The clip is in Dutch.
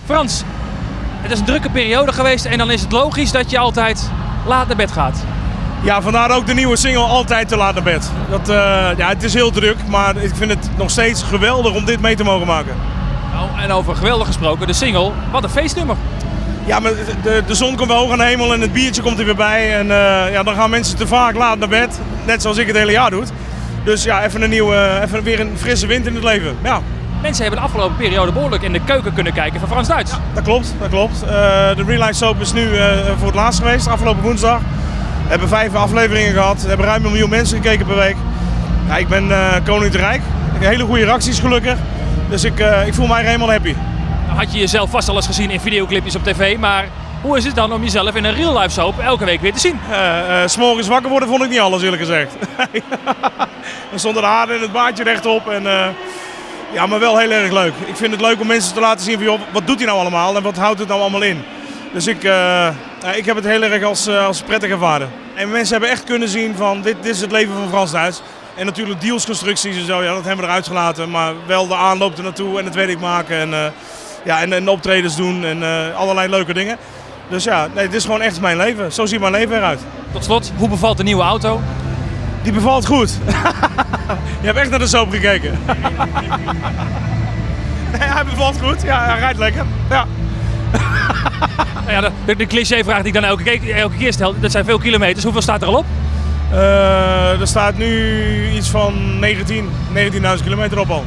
Frans, het is een drukke periode geweest en dan is het logisch dat je altijd laat naar bed gaat. Ja, vandaar ook de nieuwe single Altijd te laat naar bed. Ja, het is heel druk, maar ik vind het nog steeds geweldig om dit mee te mogen maken. Nou, en over geweldig gesproken, de single, wat een feestnummer. Ja, maar de zon komt wel hoog aan de hemel en het biertje komt er weer bij. En ja, dan gaan mensen te vaak laat naar bed, net zoals ik het hele jaar doe. Dus ja, even weer een frisse wind in het leven. Ja. Mensen hebben de afgelopen periode behoorlijk in de keuken kunnen kijken van Frans Duits. Dat klopt, dat klopt. De Real Life Soap is nu voor het laatst geweest, afgelopen woensdag. We hebben 5 afleveringen gehad, we hebben ruim 1 miljoen mensen gekeken per week. Ja, ik ben koning te rijk. Ik heb hele goede reacties gelukkig. Dus ik voel mij helemaal happy. Nou had je jezelf vast al eens gezien in videoclipjes op tv, maar hoe is het dan om jezelf in een Real Life Soap elke week weer te zien? 's Morgens wakker worden vond ik niet alles, eerlijk gezegd. Dan stonden de haren en het baardje rechtop. Ja, maar wel heel erg leuk. Ik vind het leuk om mensen te laten zien van, joh, wat doet hij nou allemaal en wat houdt het nou allemaal in. Dus ik heb het heel erg als prettig ervaren. En mensen hebben echt kunnen zien van dit is het leven van Frans Duits. En natuurlijk dealsconstructies en zo, ja, dat hebben we eruit gelaten. Maar wel de aanloop er naartoe en het werk maken en optredens doen en allerlei leuke dingen. Dus ja, nee, het is gewoon echt mijn leven. Zo ziet mijn leven eruit. Tot slot, hoe bevalt de nieuwe auto? Die bevalt goed. Je hebt echt naar de soap gekeken. Nee, hij bevalt goed. Ja, hij rijdt lekker. Ja. Nou ja, de clichévraag die ik dan elke keer stel, dat zijn veel kilometers. Hoeveel staat er al op? Er staat nu iets van 19.000 kilometer op al.